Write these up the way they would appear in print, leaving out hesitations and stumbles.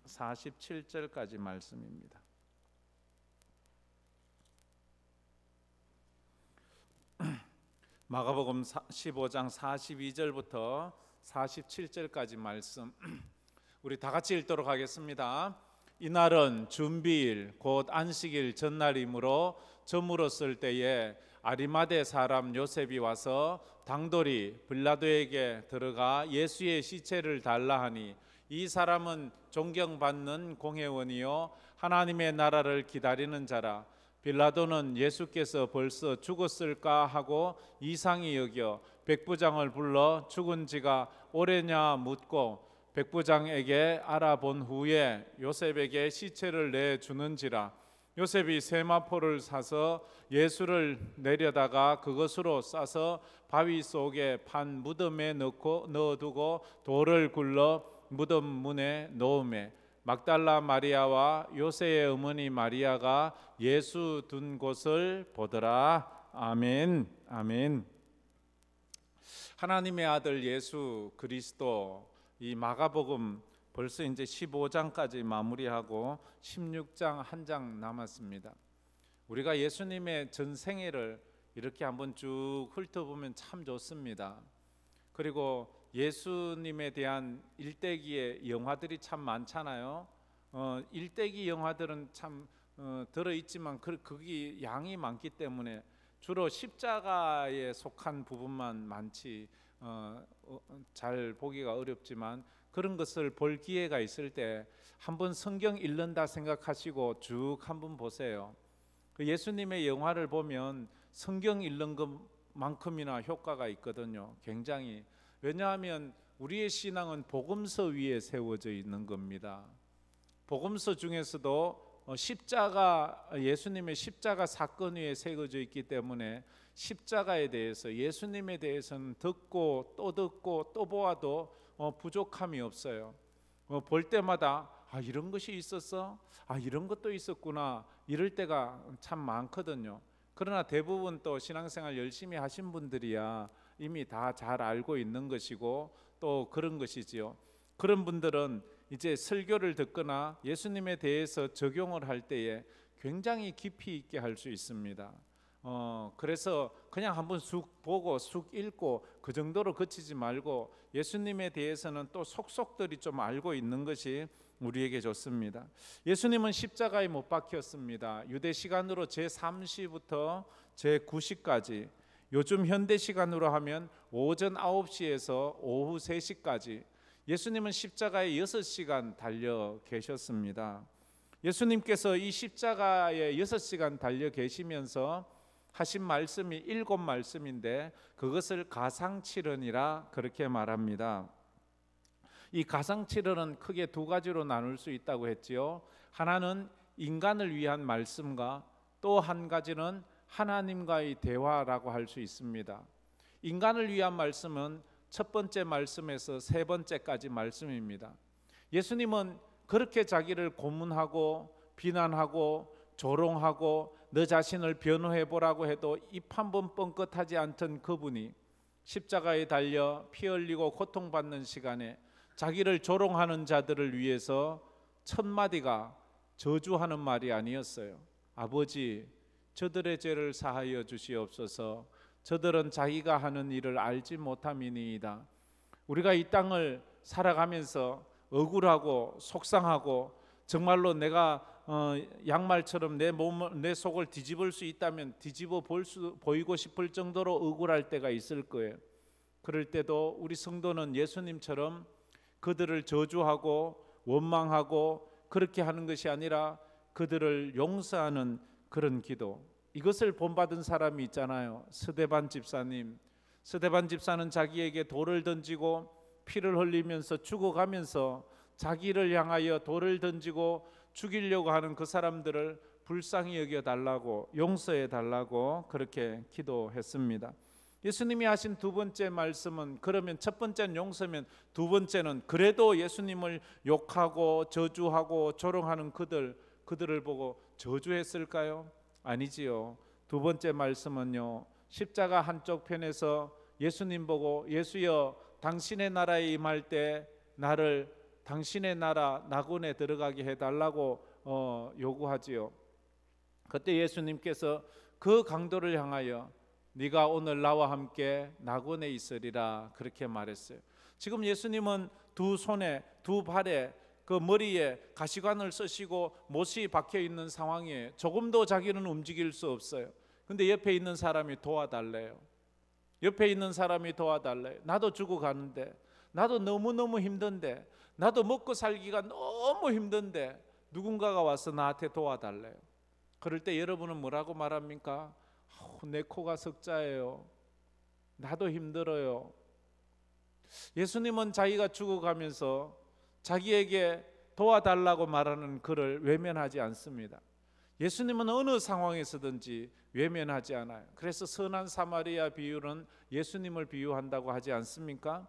47절까지 말씀입니다. 마가복음 15장 42절부터 47절까지 말씀 우리 다 같이 읽도록 하겠습니다. 이날은 준비일 곧 안식일 전날이므로 저물었을 때에 아리마대 사람 요셉이 와서 당돌이 빌라도에게 들어가 예수의 시체를 달라 하니 이 사람은 존경받는 공회원이요 하나님의 나라를 기다리는 자라. 빌라도는 예수께서 벌써 죽었을까 하고 이상히 여겨 백부장을 불러 죽은 지가 오래냐 묻고 백부장에게 알아본 후에 요셉에게 시체를 내주는지라. 요셉이 세마포를 사서 예수를 내려다가 그것으로 싸서 바위 속에 판 무덤에 넣어두고 돌을 굴러 무덤 문에 놓으매 막달라 마리아와 요새의 어머니 마리아가 예수 둔 곳을 보더라. 아멘. 아멘. 하나님의 아들 예수 그리스도, 이 마가복음 벌써 이제 15장까지 마무리하고 16장 한 장 남았습니다. 우리가 예수님의 전생애를 이렇게 한번 쭉 훑어보면 참 좋습니다. 그리고 예수님에 대한 일대기의 영화들이 참 많잖아요. 일대기 영화들은 참 들어있지만 거기 양이 많기 때문에 주로 십자가에 속한 부분만 많지 잘 보기가 어렵지만 그런 것을 볼 기회가 있을 때 한번 성경 읽는다 생각하시고 쭉 한번 보세요. 그 예수님의 영화를 보면 성경 읽는 것만큼이나 효과가 있거든요. 굉장히. 왜냐하면 우리의 신앙은 복음서 위에 세워져 있는 겁니다. 복음서 중에서도 십자가, 예수님의 십자가 사건 위에 세워져 있기 때문에 십자가에 대해서, 예수님에 대해서는 듣고 또 보아도 부족함이 없어요. 볼 때마다 이런 것이 있었어? 이런 것도 있었구나. 이럴 때가 참 많거든요. 그러나 대부분 또 신앙생활 열심히 하신 분들이야 이미 다 잘 알고 있는 것이고 또 그런 것이지요. 그런 분들은 이제 설교를 듣거나 예수님에 대해서 적용을 할 때에 굉장히 깊이 있게 할 수 있습니다. 그래서 그냥 한번 쑥 보고 쑥 읽고 그 정도로 그치지 말고 예수님에 대해서는 또 속속들이 좀 알고 있는 것이 우리에게 좋습니다. 예수님은 십자가에 못 박혔습니다. 유대 시간으로 제3시부터 제9시까지, 요즘 현대 시간으로 하면 오전 9시에서 오후 3시까지 예수님은 십자가에 6시간 달려 계셨습니다. 예수님께서 이 십자가에 6시간 달려 계시면서 하신 말씀이 7말씀인데 그것을 가상칠언이라 그렇게 말합니다. 이 가상칠언은 크게 두 가지로 나눌 수 있다고 했지요. 하나는 인간을 위한 말씀과 또 한 가지는 하나님과의 대화라고 할 수 있습니다. 인간을 위한 말씀은 첫 번째 말씀에서 세 번째까지 말씀입니다. 예수님은 그렇게 자기를 고문하고 비난하고 조롱하고 너 자신을 변호해 보라고 해도 입 한 번 뻥끗하지 않던 그분이 십자가에 달려 피 흘리고 고통받는 시간에 자기를 조롱하는 자들을 위해서 첫 마디가 저주하는 말이 아니었어요. 아버지, 저들의 죄를 사하여 주시옵소서. 저들은 자기가 하는 일을 알지 못함이니이다. 우리가 이 땅을 살아가면서 억울하고 속상하고 정말로 내가 양말처럼 내 속을 뒤집을 수 있다면 뒤집어 보이고 싶을 정도로 억울할 때가 있을 거예요. 그럴 때도 우리 성도는 예수님처럼 그들을 저주하고 원망하고 그렇게 하는 것이 아니라 그들을 용서하는 그런 기도, 이것을 본받은 사람이 있잖아요. 스데반 집사님. 스데반 집사는 자기에게 돌을 던지고 피를 흘리면서 죽어가면서 자기를 향하여 돌을 던지고 죽이려고 하는 그 사람들을 불쌍히 여겨달라고, 용서해달라고 그렇게 기도했습니다. 예수님이 하신 두 번째 말씀은, 그러면 첫 번째는 용서면 두 번째는 그래도 예수님을 욕하고 저주하고 조롱하는 그들을 보고 저주했을까요? 아니지요. 두 번째 말씀은요, 십자가 한쪽 편에서 예수님 보고 예수여 당신의 나라에 임할 때 나를 당신의 나라 낙원에 들어가게 해달라고 요구하지요. 그때 예수님께서 그 강도를 향하여 네가 오늘 나와 함께 낙원에 있으리라 그렇게 말했어요. 지금 예수님은 두 손에 두 발에 그 머리에 가시관을 쓰시고 못이 박혀 있는 상황이에요. 조금도 자기는 움직일 수 없어요. 근데 옆에 있는 사람이 도와달래요. 옆에 있는 사람이 도와달래요. 나도 죽어가는데, 나도 너무너무 힘든데, 나도 먹고 살기가 너무 힘든데 누군가가 와서 나한테 도와달래요. 그럴 때 여러분은 뭐라고 말합니까? 내 코가 석자예요. 나도 힘들어요. 예수님은 자기가 죽어가면서 자기에게 도와달라고 말하는 그를 외면하지 않습니다. 예수님은 어느 상황에서든지 외면하지 않아요. 그래서 선한 사마리아 비유는 예수님을 비유한다고 하지 않습니까?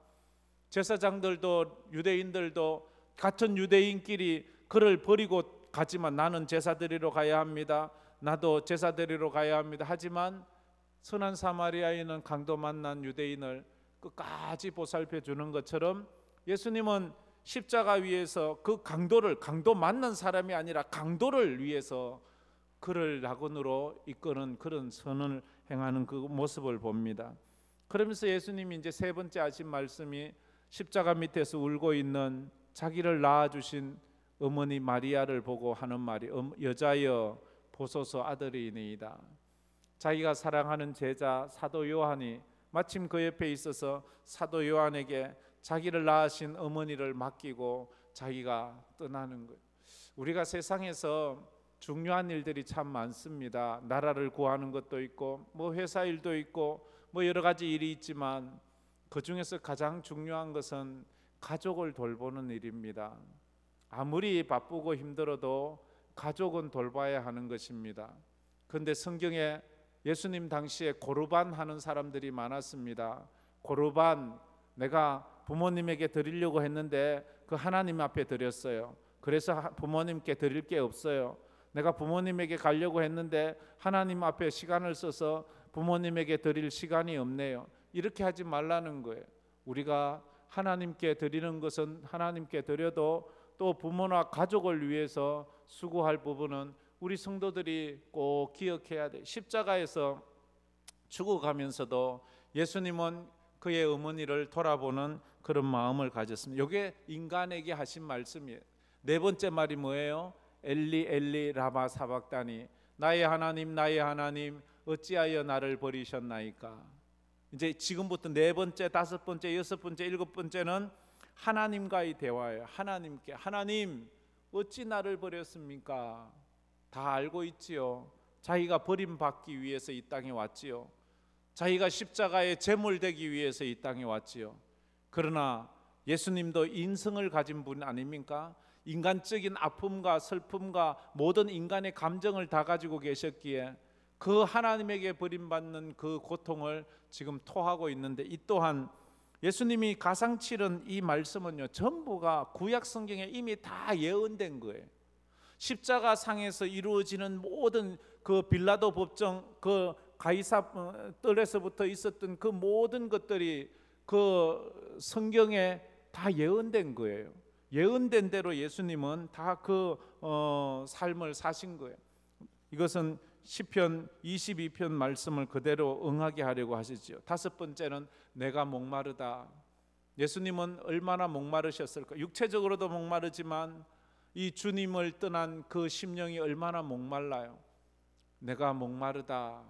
제사장들도 유대인들도 같은 유대인끼리 그를 버리고 가지만 나는 제사 드리러 가야 합니다. 나도 제사 드리러 가야 합니다. 하지만 선한 사마리아인은 강도 만난 유대인을 끝까지 보살펴 주는 것처럼 예수님은 십자가 위에서 그 강도 만난 사람이 아니라 강도를 위해서 그를 낙원으로 이끄는 그런 선을 행하는 그 모습을 봅니다. 그러면서 예수님이 이제 세 번째 하신 말씀이 십자가 밑에서 울고 있는 자기를 낳아주신 어머니 마리아를 보고 하는 말이 여자여 보소서 아들이니이다. 자기가 사랑하는 제자 사도 요한이 마침 그 옆에 있어서 사도 요한에게 자기를 낳으신 어머니를 맡기고 자기가 떠나는 거예요. 우리가 세상에서 중요한 일들이 참 많습니다. 나라를 구하는 것도 있고 뭐 회사 일도 있고 뭐 여러 가지 일이 있지만 그 중에서 가장 중요한 것은 가족을 돌보는 일입니다. 아무리 바쁘고 힘들어도 가족은 돌봐야 하는 것입니다. 그런데 성경에 예수님 당시에 고르반 하는 사람들이 많았습니다. 고르반, 내가 부모님에게 드리려고 했는데 그 하나님 앞에 드렸어요. 그래서 부모님께 드릴 게 없어요. 내가 부모님에게 가려고 했는데 하나님 앞에 시간을 써서 부모님에게 드릴 시간이 없네요. 이렇게 하지 말라는 거예요. 우리가 하나님께 드리는 것은 하나님께 드려도 또 부모나 가족을 위해서 수고할 부분은 우리 성도들이 꼭 기억해야 돼. 십자가에서 죽어가면서도 예수님은 그의 어머니를 돌아보는 그런 마음을 가졌습니다. 이게 인간에게 하신 말씀이에요. 네 번째 말이 뭐예요? 엘리 엘리 라마 사박다니, 나의 하나님 어찌하여 나를 버리셨나이까. 이제 지금부터 네 번째, 다섯 번째, 여섯 번째, 일곱 번째는 하나님과의 대화예요. 하나님께, 하나님 어찌 나를 버렸습니까? 다 알고 있지요. 자기가 버림받기 위해서 이 땅에 왔지요. 자기가 십자가의 제물 되기 위해서 이 땅에 왔지요. 그러나 예수님도 인성을 가진 분 아닙니까? 인간적인 아픔과 슬픔과 모든 인간의 감정을 다 가지고 계셨기에 그 하나님에게 버림받는 그 고통을 지금 토하고 있는데, 이 또한 예수님이 가상치른 이 말씀은요, 전부가 구약 성경에 이미 다 예언된 거예요. 십자가 상에서 이루어지는 모든 그 빌라도 법정, 그 가이사 뜰에서부터 있었던 그 모든 것들이 그 성경에 다 예언된 거예요. 예언된 대로 예수님은 다 그 삶을 사신 거예요. 이것은 시편 22편 말씀을 그대로 응하게 하려고 하시지요. 다섯 번째는 내가 목마르다. 예수님은 얼마나 목마르셨을까? 육체적으로도 목마르지만 이 주님을 떠난 그 심령이 얼마나 목말라요. 내가 목마르다.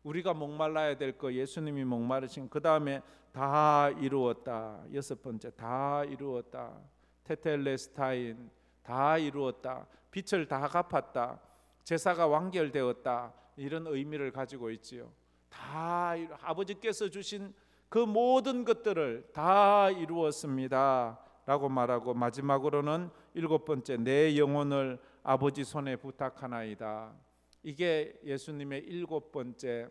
우리가 목말라야 될 거 예수님이 목마르신. 그 다음에 다 이루었다. 여섯 번째, 다 이루었다. 테텔레스타인, 다 이루었다. 빚을 다 갚았다. 제사가 완결되었다. 이런 의미를 가지고 있지요. 다 아버지께서 주신 그 모든 것들을 다 이루었습니다 라고 말하고, 마지막으로는 일곱 번째, 내 영혼을 아버지 손에 부탁하나이다. 이게 예수님의 일곱 번째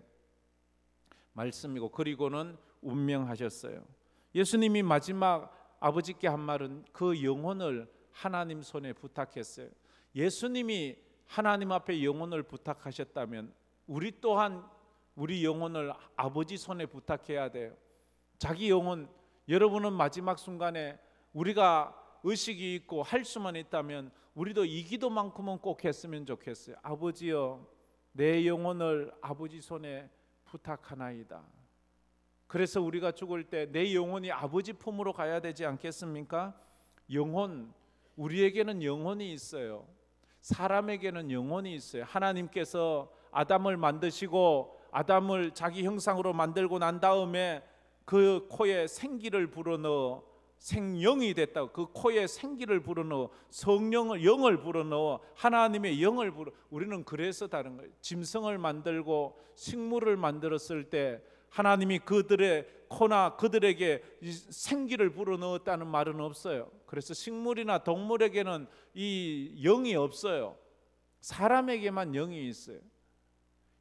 말씀이고, 그리고는 운명하셨어요. 예수님이 마지막 아버지께 한 말은 그 영혼을 하나님 손에 부탁했어요. 예수님이 하나님 앞에 영혼을 부탁하셨다면 우리 또한 우리 영혼을 아버지 손에 부탁해야 돼요. 자기 영혼, 여러분은 마지막 순간에 우리가 의식이 있고 할 수만 있다면 우리도 이 기도만큼은 꼭 했으면 좋겠어요. 아버지여, 내 영혼을 아버지 손에 부탁하나이다. 그래서 우리가 죽을 때 내 영혼이 아버지 품으로 가야 되지 않겠습니까? 영혼, 우리에게는 영혼이 있어요. 사람에게는 영혼이 있어요. 하나님께서 아담을 만드시고 아담을 자기 형상으로 만들고 난 다음에 그 코에 생기를 불어넣어 생영이 됐다고. 그 코에 생기를 불어넣어 성령을, 영을 불어넣어 하나님의 영을 불어. 우리는 그래서 다른 거예요. 짐승을 만들고 식물을 만들었을 때 하나님이 그들의 코나 그들에게 생기를 불어넣었다는 말은 없어요. 그래서 식물이나 동물에게는 이 영이 없어요. 사람에게만 영이 있어요.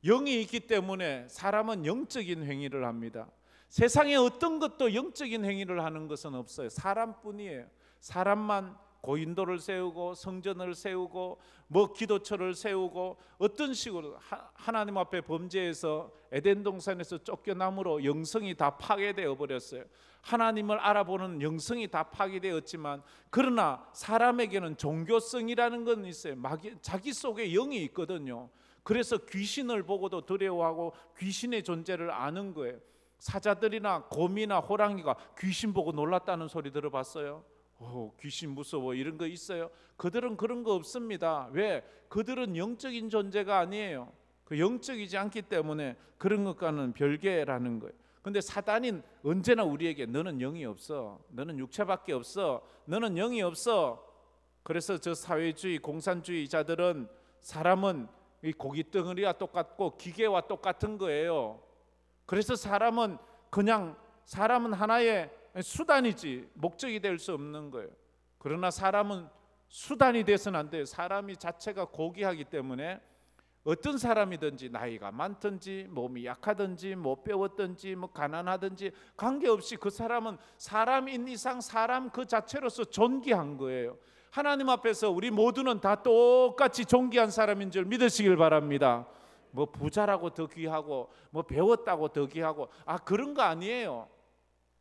영이 있기 때문에 사람은 영적인 행위를 합니다. 세상에 어떤 것도 영적인 행위를 하는 것은 없어요. 사람뿐이에요. 사람만 고인돌을 세우고 성전을 세우고 뭐 기도처를 세우고 어떤 식으로 하나님 앞에 범죄해서 에덴 동산에서 쫓겨남으로 영성이 다 파괴되어 버렸어요. 하나님을 알아보는 영성이 다 파괴되었지만 그러나 사람에게는 종교성이라는 건 있어요. 자기 속에 영이 있거든요. 그래서 귀신을 보고도 두려워하고 귀신의 존재를 아는 거예요. 사자들이나 곰이나 호랑이가 귀신 보고 놀랐다는 소리 들어봤어요? 귀신 무서워 이런 거 있어요? 그들은 그런 거 없습니다. 왜? 그들은 영적인 존재가 아니에요. 그 영적이지 않기 때문에 그런 것과는 별개라는 거예요. 근데 사단인 언제나 우리에게 너는 영이 없어, 너는 육체밖에 없어, 너는 영이 없어. 그래서 저 사회주의 공산주의자들은 사람은 이 고깃덩어리와 똑같고 기계와 똑같은 거예요. 그래서 사람은 하나의 수단이지 목적이 될 수 없는 거예요. 그러나 사람은 수단이 돼서는 안 돼요. 사람이 자체가 고귀하기 때문에 어떤 사람이든지 나이가 많든지 몸이 약하든지 못 배웠든지 뭐 가난하든지 관계없이 그 사람은 사람인 이상 사람 그 자체로서 존귀한 거예요. 하나님 앞에서 우리 모두는 다 똑같이 존귀한 사람인 줄 믿으시길 바랍니다. 뭐 부자라고 더 귀하고 뭐 배웠다고 더 귀하고 그런 거 아니에요.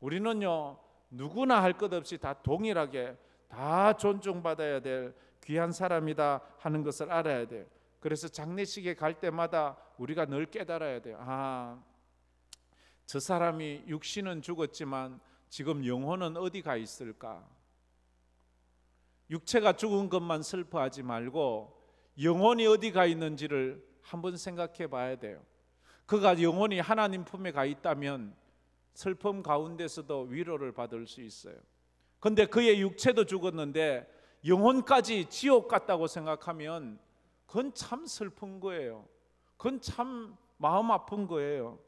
우리는요 누구나 할 것 없이 다 동일하게 다 존중받아야 될 귀한 사람이다 하는 것을 알아야 돼요. 그래서 장례식에 갈 때마다 우리가 늘 깨달아야 돼요. 저 사람이 육신은 죽었지만 지금 영혼은 어디 가 있을까? 육체가 죽은 것만 슬퍼하지 말고 영혼이 어디 가 있는지를 한번 생각해 봐야 돼요. 그가 영혼이 하나님 품에 가 있다면 슬픔 가운데서도 위로를 받을 수 있어요. 근데 그의 육체도 죽었는데 영혼까지 지옥 같다고 생각하면 그건 참 슬픈 거예요. 그건 참 마음 아픈 거예요.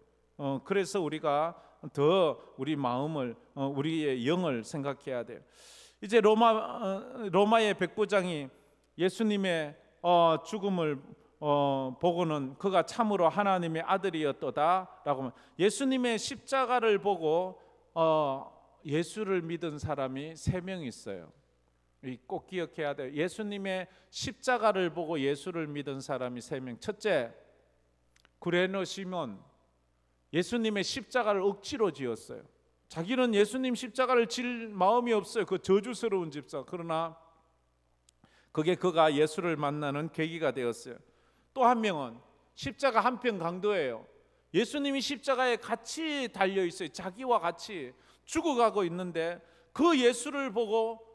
그래서 우리가 더 우리 마음을 우리의 영을 생각해야 돼요. 이제 로마의 백부장이 예수님의 죽음을 보고는 그가 참으로 하나님의 아들이었도다라고 예수님의 십자가를 보고 예수를 믿은 사람이 3명 있어요. 꼭 기억해야 돼요. 예수님의 십자가를 보고 예수를 믿은 사람이 3명. 첫째, 구레네 시몬. 예수님의 십자가를 억지로 지었어요. 자기는 예수님 십자가를 질 마음이 없어요. 그 저주스러운 십자가. 그러나 그게 그가 예수를 만나는 계기가 되었어요. 또 한 명은 십자가 한편 강도예요. 예수님이 십자가에 같이 달려 있어요. 자기와 같이 죽어가고 있는데 그 예수를 보고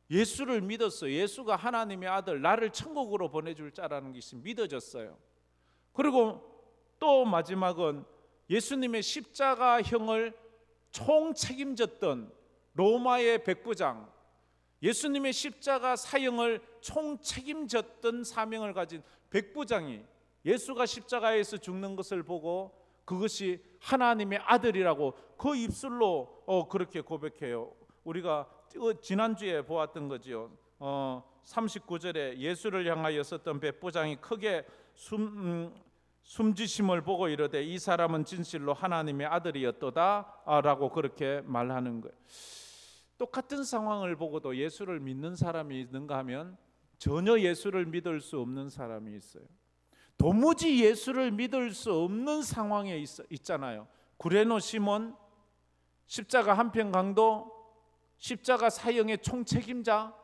예수를 믿었어요. 예수가 하나님의 아들, 나를 천국으로 보내줄 자라는 것이 믿어졌어요. 그리고 또 마지막은 예수님의 십자가형을 총 책임졌던 로마의 백부장, 예수님의 십자가 사형을 총 책임졌던 사명을 가진 백부장이 예수가 십자가에서 죽는 것을 보고 그것이 하나님의 아들이라고 그 입술로 그렇게 고백해요. 우리가 지난주에 보았던 거죠. 39절에 예수를 향하여 썼던 백부장이 크게 숨지심을 보고 이르되 이 사람은 진실로 하나님의 아들이었도다 라고 그렇게 말하는 거예요. 똑같은 상황을 보고도 예수를 믿는 사람이 있는가 하면 전혀 예수를 믿을 수 없는 사람이 있어요. 도무지 예수를 믿을 수 없는 상황에 있잖아요. 구레네 시몬, 십자가 한편 강도, 십자가 사형의 총책임자,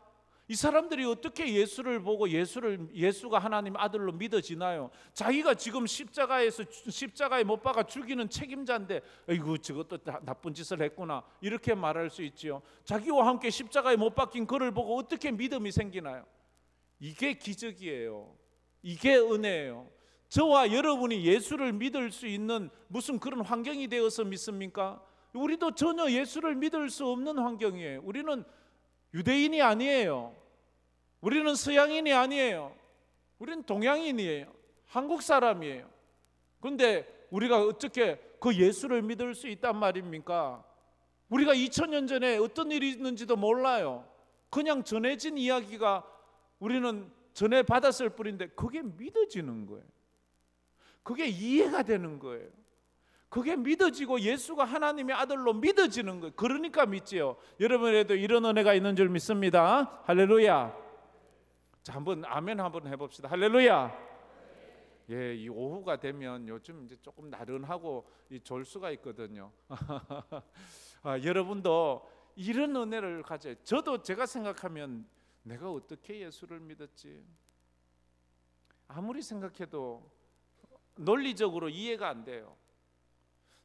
이 사람들이 어떻게 예수를 보고 예수가 하나님 아들로 믿어지나요? 자기가 지금 십자가에 못 박아 죽이는 책임자인데, 아이고 저것도 나쁜 짓을 했구나, 이렇게 말할 수 있지요. 자기와 함께 십자가에 못 박힌 그를 보고 어떻게 믿음이 생기나요? 이게 기적이에요. 이게 은혜예요. 저와 여러분이 예수를 믿을 수 있는 무슨 그런 환경이 되어서 믿습니까? 우리도 전혀 예수를 믿을 수 없는 환경이에요. 우리는 유대인이 아니에요. 우리는 서양인이 아니에요. 우리는 동양인이에요. 한국 사람이에요. 그런데 우리가 어떻게 그 예수를 믿을 수 있단 말입니까? 우리가 2000년 전에 어떤 일이 있는지도 몰라요. 그냥 전해진 이야기가 우리는 전해받았을 뿐인데 그게 믿어지는 거예요. 그게 이해가 되는 거예요. 그게 믿어지고 예수가 하나님의 아들로 믿어지는 거예요. 그러니까 믿지요. 여러분에도 이런 은혜가 있는 줄 믿습니다. 할렐루야. 자, 한번 아멘 한번 해봅시다. 할렐루야. 예, 이 오후가 되면 요즘 이제 조금 나른하고 졸 수가 있거든요. 여러분도 이런 은혜를 가져요. 저도 제가 생각하면 내가 어떻게 예수를 믿었지? 아무리 생각해도 논리적으로 이해가 안 돼요.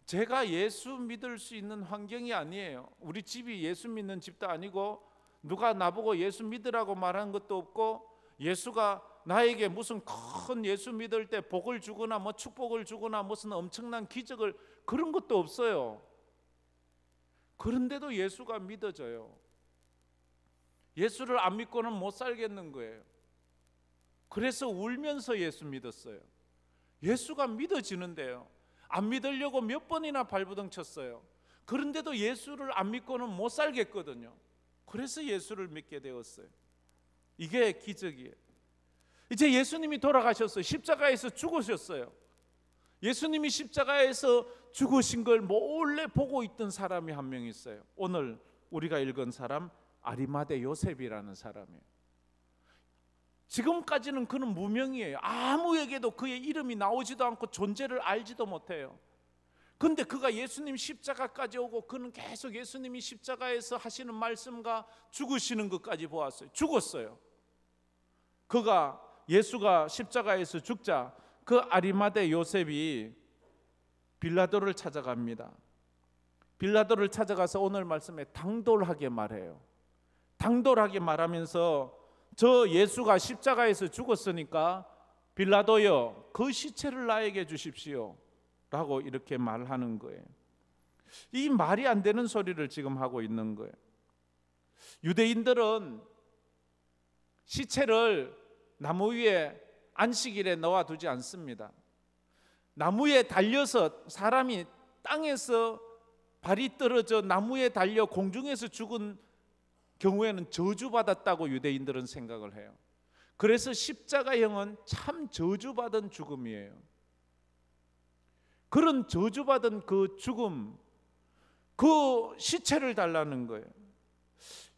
제가 예수 믿을 수 있는 환경이 아니에요. 우리 집이 예수 믿는 집도 아니고 누가 나보고 예수 믿으라고 말한 것도 없고 예수가 나에게 무슨 큰 예수 믿을 때 복을 주거나 뭐 축복을 주거나 무슨 엄청난 기적을 그런 것도 없어요. 그런데도 예수가 믿어져요. 예수를 안 믿고는 못 살겠는 거예요. 그래서 울면서 예수 믿었어요. 예수가 믿어지는데요. 안 믿으려고 몇 번이나 발버둥 쳤어요. 그런데도 예수를 안 믿고는 못 살겠거든요. 그래서 예수를 믿게 되었어요. 이게 기적이에요. 이제 예수님이 돌아가셨어요. 십자가에서 죽으셨어요. 예수님이 십자가에서 죽으신 걸 몰래 보고 있던 사람이 한 명 있어요. 오늘 우리가 읽은 사람, 아리마대 요셉이라는 사람이에요. 지금까지는 그는 무명이에요. 아무에게도 그의 이름이 나오지도 않고 존재를 알지도 못해요. 그런데 그가 예수님 십자가까지 오고 그는 계속 예수님이 십자가에서 하시는 말씀과 죽으시는 것까지 보았어요. 죽었어요. 그가 예수가 십자가에서 죽자 그 아리마대 요셉이 빌라도를 찾아갑니다. 빌라도를 찾아가서 오늘 말씀에 당돌하게 말해요. 당돌하게 말하면서 저 예수가 십자가에서 죽었으니까 빌라도여 그 시체를 나에게 주십시오 라고 이렇게 말하는 거예요. 이 말이 안 되는 소리를 지금 하고 있는 거예요. 유대인들은 시체를 나무 위에 안식일에 넣어두지 않습니다. 나무에 달려서 사람이 땅에서 발이 떨어져 나무에 달려 공중에서 죽은 경우에는 저주받았다고 유대인들은 생각을 해요. 그래서 십자가형은 참 저주받은 죽음이에요. 그런 저주받은 그 죽음, 그 시체를 달라는 거예요.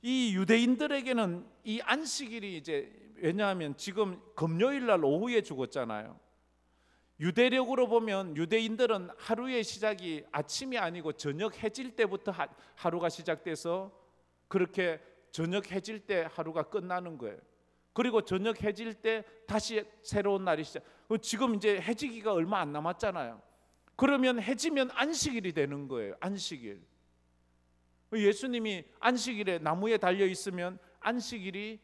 이 유대인들에게는 이 안식일이 이제 왜냐하면 지금 금요일 날 오후에 죽었잖아요. 유대력으로 보면 유대인들은 하루의 시작이 아침이 아니고 저녁 해질 때부터 하루가 시작돼서 그렇게 저녁 해질 때 하루가 끝나는 거예요. 그리고 저녁 해질 때 다시 새로운 날이 시작. 지금 이제 해지기가 얼마 안 남았잖아요. 그러면 해지면 안식일이 되는 거예요. 안식일. 예수님이 안식일에 나무에 달려 있으면 안식일이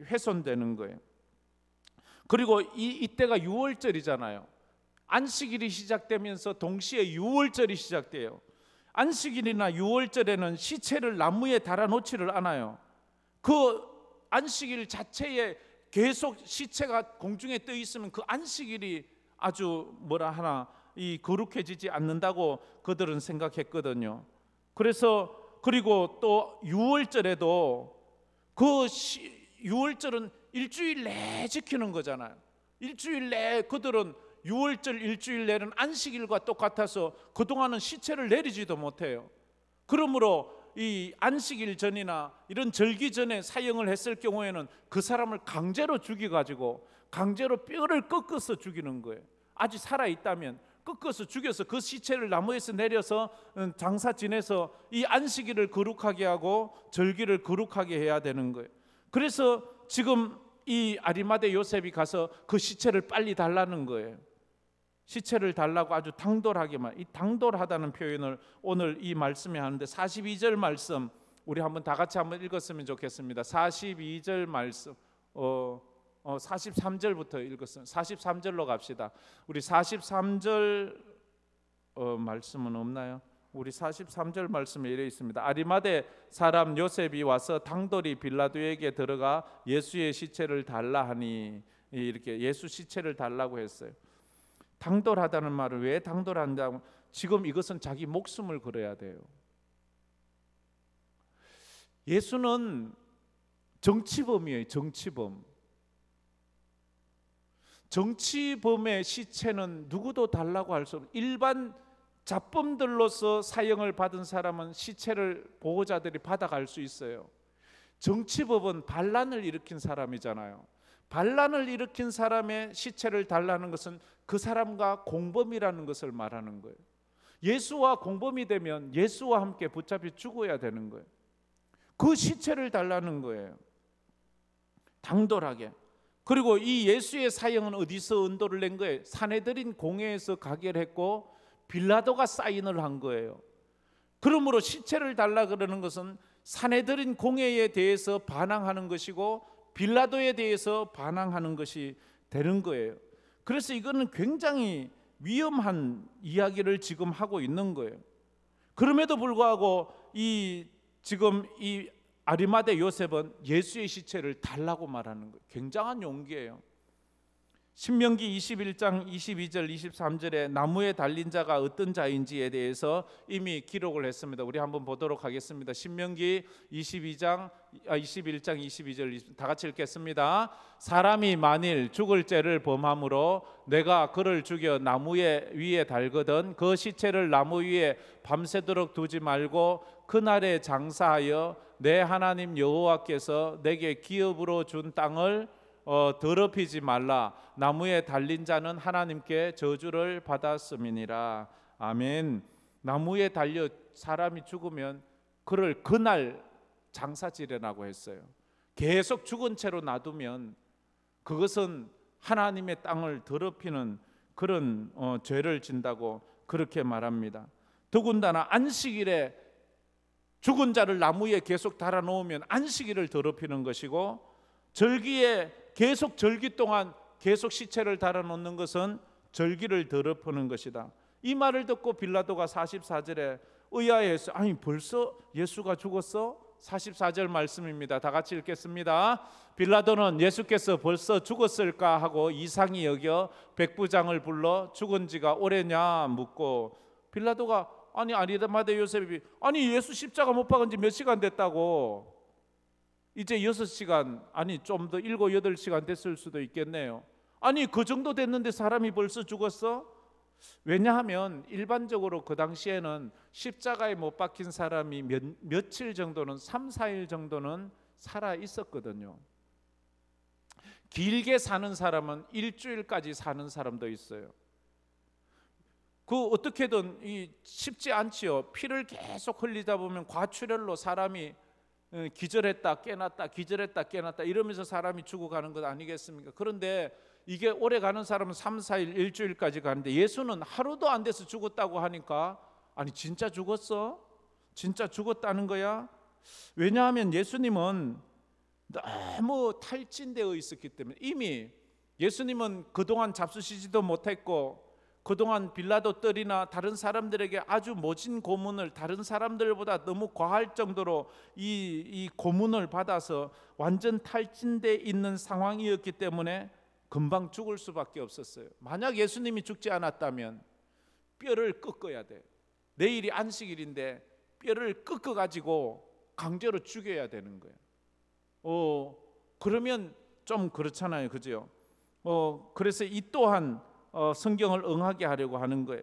훼손되는 거예요. 그리고 이때가 유월절이잖아요. 안식일이 시작되면서 동시에 유월절이 시작돼요. 안식일이나 유월절에는 시체를 나무에 달아놓지를 않아요. 그 안식일 자체에 계속 시체가 공중에 떠 있으면 그 안식일이 아주 거룩해지지 않는다고 그들은 생각했거든요. 그래서 그리고 또 유월절에도 유월절은 일주일 내에 지키는 거잖아요. 일주일 내에 그들은 유월절 일주일 내는 안식일과 똑같아서 그동안은 시체를 내리지도 못해요. 그러므로 이 안식일 전이나 이런 절기 전에 사형을 했을 경우에는 그 사람을 강제로 죽여가지고 강제로 뼈를 꺾어서 죽이는 거예요. 아직 살아있다면 꺾어서 죽여서 그 시체를 나무에서 내려서 장사 지내서 이 안식일을 거룩하게 하고 절기를 거룩하게 해야 되는 거예요. 그래서 지금 이 아리마대 요셉이 가서 그 시체를 빨리 달라는 거예요. 시체를 달라고 아주 당돌하게만, 이 당돌하다는 표현을 오늘 이 말씀에 하는데 42절 말씀 우리 한번 다 같이 한번 읽었으면 좋겠습니다. 42절 말씀 43절부터 읽었어요. 43절로 갑시다. 우리 43절 말씀은 없나요? 우리 43절 말씀에 이래 있습니다. 아리마대 사람 요셉이 와서 당돌이 빌라도에게 들어가 예수의 시체를 달라 하니, 이렇게 예수 시체를 달라고 했어요. 당돌하다는 말을 왜 당돌한다고? 지금 이것은 자기 목숨을 걸어야 돼요. 예수는 정치범이에요. 정치범. 정치범의 시체는 누구도 달라고 할 수 없는, 일반 잡범들로서 사형을 받은 사람은 시체를 보호자들이 받아갈 수 있어요. 정치범은 반란을 일으킨 사람이잖아요. 반란을 일으킨 사람의 시체를 달라는 것은 그 사람과 공범이라는 것을 말하는 거예요. 예수와 공범이 되면 예수와 함께 붙잡혀 죽어야 되는 거예요. 그 시체를 달라는 거예요. 당돌하게. 그리고 이 예수의 사형은 어디서 언도를 낸 거예요? 산헤드린 공회에서 가결했고 빌라도가 사인을 한 거예요. 그러므로 시체를 달라 그러는 것은 산헤드린 공회에 대해서 반항하는 것이고 빌라도에 대해서 반항하는 것이 되는 거예요. 그래서 이거는 굉장히 위험한 이야기를 지금 하고 있는 거예요. 그럼에도 불구하고 지금 이 아리마대 요셉은 예수의 시체를 달라고 말하는 거예요. 굉장한 용기예요. 신명기 21장 22절 23절에 나무에 달린 자가 어떤 자인지에 대해서 이미 기록을 했습니다. 우리 한번 보도록 하겠습니다. 신명기 21장 22절 다 같이 읽겠습니다. 사람이 만일 죽을 죄를 범함으로 내가 그를 죽여 나무 위에 달거든 그 시체를 나무 위에 밤새도록 두지 말고 그날에 장사하여 내 하나님 여호와께서 내게 기업으로 준 땅을 더럽히지 말라. 나무에 달린 자는 하나님께 저주를 받았음이니라. 아멘. 나무에 달려 사람이 죽으면 그를 그날 장사 지내라고 했어요. 계속 죽은 채로 놔두면 그것은 하나님의 땅을 더럽히는 그런 죄를 진다고 그렇게 말합니다. 더군다나 안식일에 죽은 자를 나무에 계속 달아놓으면 안식일을 더럽히는 것이고, 절기에 계속 절기 동안 계속 시체를 달아놓는 것은 절기를 더럽히는 것이다. 이 말을 듣고 빌라도가 44절에 의아해서, 아니 벌써 예수가 죽었어? 44절 말씀입니다. 다 같이 읽겠습니다. 빌라도는 예수께서 벌써 죽었을까 하고 이상히 여겨 백부장을 불러 죽은 지가 오래냐 묻고, 빌라도가 아니 아리마대 요셉이 아니 예수 십자가 못 박은 지 몇 시간 됐다고, 이제 6시간 아니 좀 더 7, 8시간 됐을 수도 있겠네요. 아니 그 정도 됐는데 사람이 벌써 죽었어? 왜냐하면 일반적으로 그 당시에는 십자가에 못 박힌 사람이 며칠 정도는 3, 4일 정도는 살아 있었거든요. 길게 사는 사람은 일주일까지 사는 사람도 있어요. 그 어떻게든 쉽지 않지요. 피를 계속 흘리다 보면 과출혈로 사람이 기절했다 깨났다 기절했다 깨났다 이러면서 사람이 죽어가는 것 아니겠습니까? 그런데 이게 오래 가는 사람은 3, 4일 일주일까지 가는데 예수는 하루도 안 돼서 죽었다고 하니까, 아니 진짜 죽었어? 진짜 죽었다는 거야? 왜냐하면 예수님은 너무 탈진되어 있었기 때문에, 이미 예수님은 그동안 잡수시지도 못했고 그동안 빌라도 뜰이나 다른 사람들에게 아주 모진 고문을, 다른 사람들보다 너무 과할 정도로 이 고문을 받아서 완전 탈진돼 있는 상황이었기 때문에 금방 죽을 수밖에 없었어요. 만약 예수님이 죽지 않았다면 뼈를 꺾어야 돼. 내일이 안식일인데 뼈를 꺾어 가지고 강제로 죽여야 되는 거예요. 그러면 좀 그렇잖아요, 그죠? 그래서 이 또한 성경을 응하게 하려고 하는 거예요.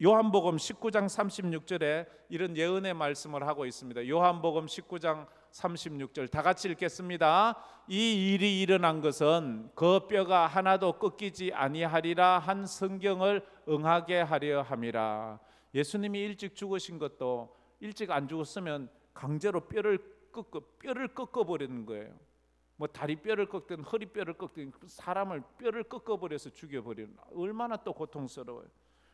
요한복음 19장 36절에 이런 예언의 말씀을 하고 있습니다. 요한복음 19장 36절 다 같이 읽겠습니다. 이 일이 일어난 것은 그 뼈가 하나도 꺾이지 아니하리라 한 성경을 응하게 하려 함이라. 예수님이 일찍 죽으신 것도 일찍 안 죽었으면 강제로 뼈를 꺾어버리는 거예요. 뭐 다리뼈를 꺾든 허리뼈를 꺾든 사람을 뼈를 꺾어버려서 죽여버리는, 얼마나 또 고통스러워요.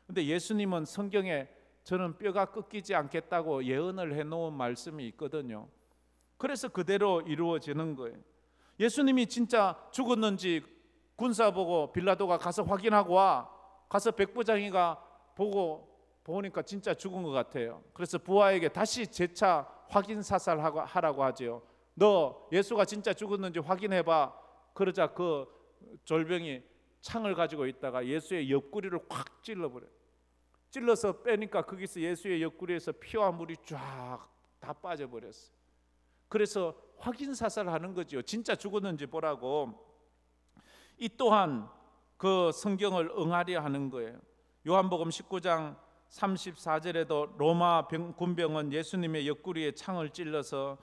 근데 예수님은 성경에 저는 뼈가 꺾이지 않겠다고 예언을 해놓은 말씀이 있거든요. 그래서 그대로 이루어지는 거예요. 예수님이 진짜 죽었는지 군사 보고 빌라도가 가서 확인하고 와. 가서 백부장이가 보니까 진짜 죽은 것 같아요. 그래서 부하에게 다시 재차 확인 사살하라고 하죠. 너 예수가 진짜 죽었는지 확인해봐. 그러자 그 졸병이 창을 가지고 있다가 예수의 옆구리를 확 찔러버려요. 찔러서 빼니까 거기서 예수의 옆구리에서 피와 물이 쫙 다 빠져버렸어요. 그래서 확인 사살하는 거죠. 진짜 죽었는지 보라고. 이 또한 그 성경을 응하려 하는 거예요. 요한복음 19장 34절에도 로마 군병은 예수님의 옆구리에 창을 찔러서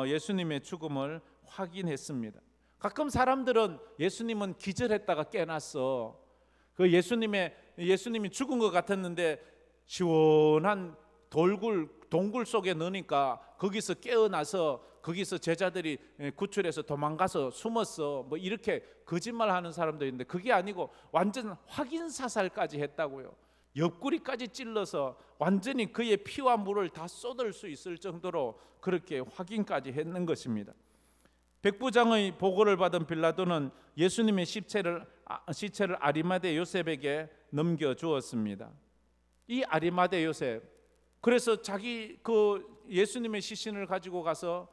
예수님의 죽음을 확인했습니다. 가끔 사람들은 예수님은 기절했다가 깨났어. 그 예수님이 죽은 것 같았는데 시원한 동굴 속에 넣으니까 거기서 깨어나서 거기서 제자들이 구출해서 도망가서 숨었어. 뭐 이렇게 거짓말하는 사람도 있는데 그게 아니고 완전 확인 사살까지 했다고요. 옆구리까지 찔러서 완전히 그의 피와 물을 다 쏟을 수 있을 정도로 그렇게 확인까지 했는 것입니다. 백부장의 보고를 받은 빌라도는 예수님의 시체를 아리마대 요셉에게 넘겨주었습니다. 이 아리마대 요셉, 그래서 예수님의 시신을 가지고 가서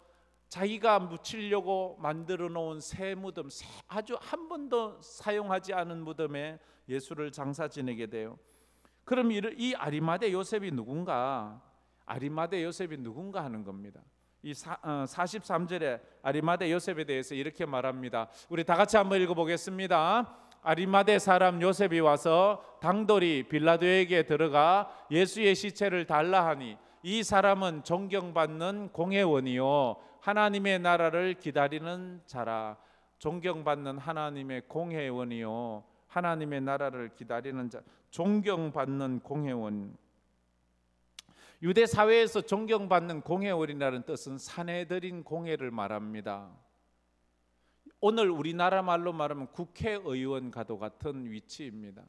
자기가 묻히려고 만들어 놓은 새 무덤, 아주 한 번도 사용하지 않은 무덤에 예수를 장사 지내게 돼요. 그럼 이 아리마대 요셉이 누군가? 아리마대 요셉이 누군가 하는 겁니다. 이 43절에 아리마대 요셉에 대해서 이렇게 말합니다. 우리 다 같이 한번 읽어보겠습니다. 아리마대 사람 요셉이 와서 당돌이 빌라도에게 들어가 예수의 시체를 달라 하니 이 사람은 존경받는 공회원이요 하나님의 나라를 기다리는 자라. 존경받는 하나님의 공회원이요 하나님의 나라를 기다리는 자. 존경받는 공회원. 유대 사회에서 존경받는 공회원이라는 뜻은 사내들인 공회를 말합니다. 오늘 우리나라 말로 말하면 국회의원과도 같은 위치입니다.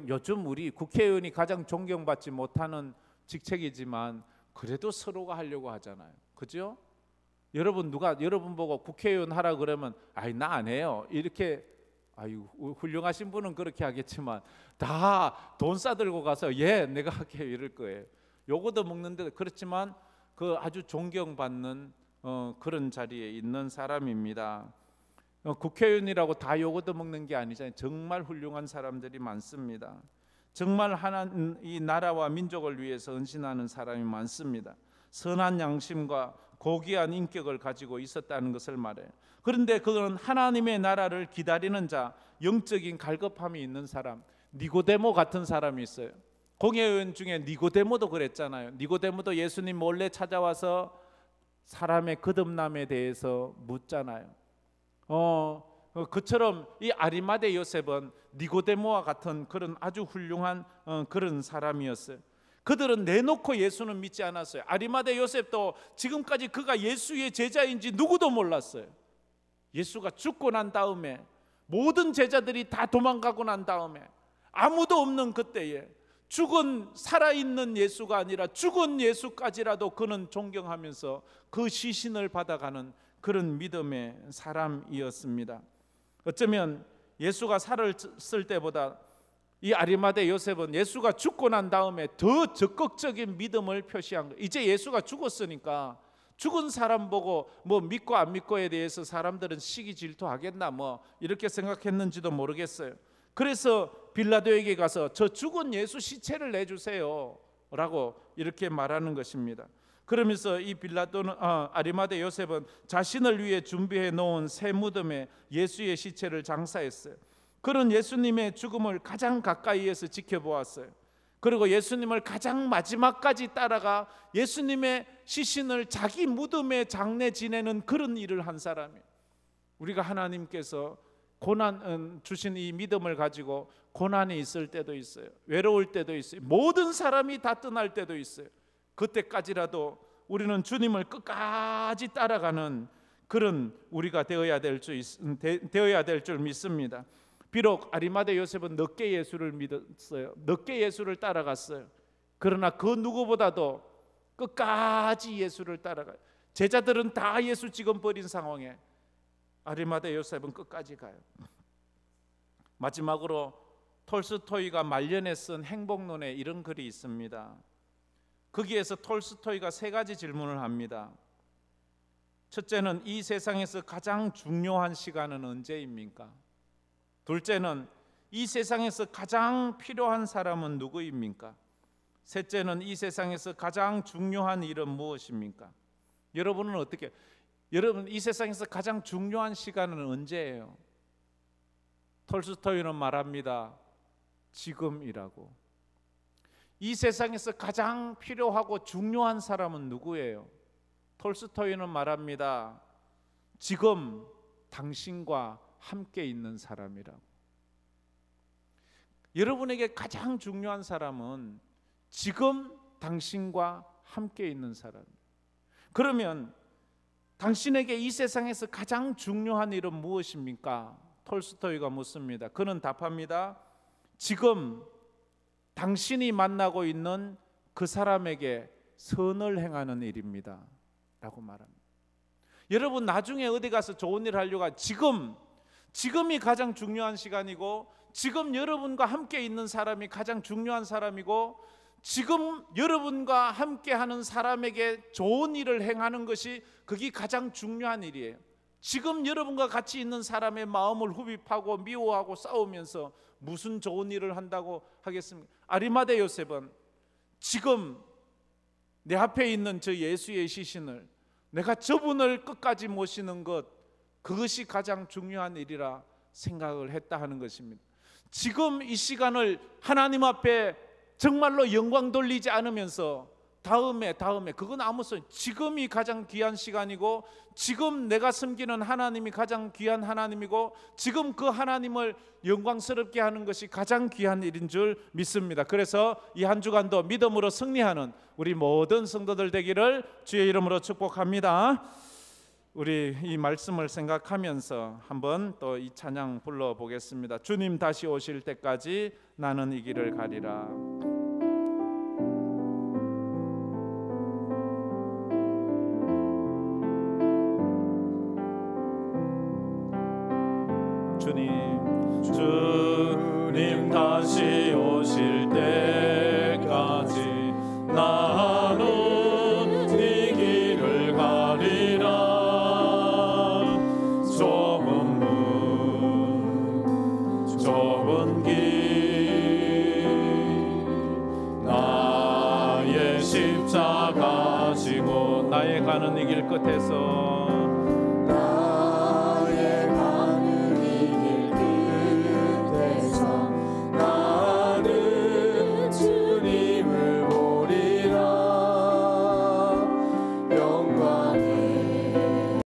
요즘 우리 국회의원이 가장 존경받지 못하는 직책이지만 그래도 서로가 하려고 하잖아요. 그죠? 여러분 보고 국회의원 하라 그러면 나 안 해요. 이렇게 훌륭하신 분은 그렇게 하겠지만 다 돈 싸들고 가서 내가 할게요 이럴 거예요. 요거도 먹는데 그렇지만 그 아주 존경받는 그런 자리에 있는 사람입니다. 국회의원이라고 다 요거도 먹는 게 아니잖아요. 정말 훌륭한 사람들이 많습니다. 정말 이 나라와 민족을 위해서 헌신하는 사람이 많습니다. 선한 양심과 고귀한 인격을 가지고 있었다는 것을 말해요. 그런데 그건 하나님의 나라를 기다리는 자, 영적인 갈급함이 있는 사람, 니고데모 같은 사람이 있어요. 공회의원 중에 니고데모도 그랬잖아요. 니고데모도 예수님 몰래 찾아와서 사람의 거듭남에 대해서 묻잖아요. 그처럼 이 아리마대 요셉은 니고데모와 같은 그런 아주 훌륭한 그런 사람이었어요. 그들은 내놓고 예수는 믿지 않았어요. 아리마대 요셉도 지금까지 그가 예수의 제자인지 누구도 몰랐어요. 예수가 죽고 난 다음에 모든 제자들이 다 도망가고 난 다음에 아무도 없는 그때에 살아있는 예수가 아니라 죽은 예수까지라도 그는 존경하면서 그 시신을 받아가는 그런 믿음의 사람이었습니다. 어쩌면 예수가 살았을 때보다 이 아리마대 요셉은 예수가 죽고 난 다음에 더 적극적인 믿음을 표시한 거예요. 이제 예수가 죽었으니까 죽은 사람 보고 뭐 믿고 안 믿고에 대해서 사람들은 시기 질투하겠나 이렇게 생각했는지도 모르겠어요. 그래서 빌라도에게 가서 저 죽은 예수 시체를 내주세요 라고 이렇게 말하는 것입니다. 그러면서 이 아리마대 요셉은 자신을 위해 준비해 놓은 새 무덤에 예수의 시체를 장사했어요. 그런 예수님의 죽음을 가장 가까이에서 지켜보았어요. 그리고 예수님을 가장 마지막까지 따라가 예수님의 시신을 자기 무덤에 장례 지내는 그런 일을 한 사람이에요. 우리가 하나님께서 고난 주신 이 믿음을 가지고 고난이 있을 때도 있어요. 외로울 때도 있어요. 모든 사람이 다 떠날 때도 있어요. 그때까지라도 우리는 주님을 끝까지 따라가는 그런 우리가 되어야 될 줄 믿습니다. 비록 아리마대 요셉은 늦게 예수를 믿었어요. 늦게 예수를 따라갔어요. 그러나 그 누구보다도 끝까지 예수를 따라가요. 제자들은 다 예수 지금 버린 상황에 아리마대 요셉은 끝까지 가요. 마지막으로 톨스토이가 말년에 쓴 행복론에 이런 글이 있습니다. 거기에서 톨스토이가 세 가지 질문을 합니다. 첫째는 이 세상에서 가장 중요한 시간은 언제입니까? 둘째는 이 세상에서 가장 필요한 사람은 누구입니까? 셋째는 이 세상에서 가장 중요한 일은 무엇입니까? 여러분은 어떻게? 여러분, 이 세상에서 가장 중요한 시간은 언제예요? 톨스토이는 말합니다. 지금이라고. 이 세상에서 가장 필요하고 중요한 사람은 누구예요? 톨스토이는 말합니다. 지금 당신과 함께 있는 사람이라고. 여러분에게 가장 중요한 사람은 지금 당신과 함께 있는 사람이에요. 그러면 당신에게 이 세상에서 가장 중요한 일은 무엇입니까? 톨스토이가 묻습니다. 그는 답합니다. 지금 당신이 만나고 있는 그 사람에게 선을 행하는 일입니다 라고 말합니다. 여러분, 나중에 어디 가서 좋은 일 하려고 지금이 가장 중요한 시간이고, 지금 여러분과 함께 있는 사람이 가장 중요한 사람이고, 지금 여러분과 함께 하는 사람에게 좋은 일을 행하는 것이 그게 가장 중요한 일이에요. 지금 여러분과 같이 있는 사람의 마음을 흡입하고 미워하고 싸우면서 무슨 좋은 일을 한다고 하겠습니까? 아리마대 요셉은 지금 내 앞에 있는 저 예수의 시신을 내가 저분을 끝까지 모시는 것, 그것이 가장 중요한 일이라 생각을 했다 하는 것입니다. 지금 이 시간을 하나님 앞에 정말로 영광 돌리지 않으면서 다음에 그건 아무 소용. 지금이 가장 귀한 시간이고, 지금 내가 섬기는 하나님이 가장 귀한 하나님이고, 지금 그 하나님을 영광스럽게 하는 것이 가장 귀한 일인 줄 믿습니다. 그래서 이 한 주간도 믿음으로 승리하는 우리 모든 성도들 되기를 주의 이름으로 축복합니다. 우리 이 말씀을 생각하면서 한번 또 이 찬양 불러보겠습니다. 주님 다시 오실 때까지 나는 이 길을 가리라. 주님 다시 오실 때까지 나는 이 길을 가리라. 좁은 문 좁은 길 나의 십자가 지고 나의 가는 이 길 끝에서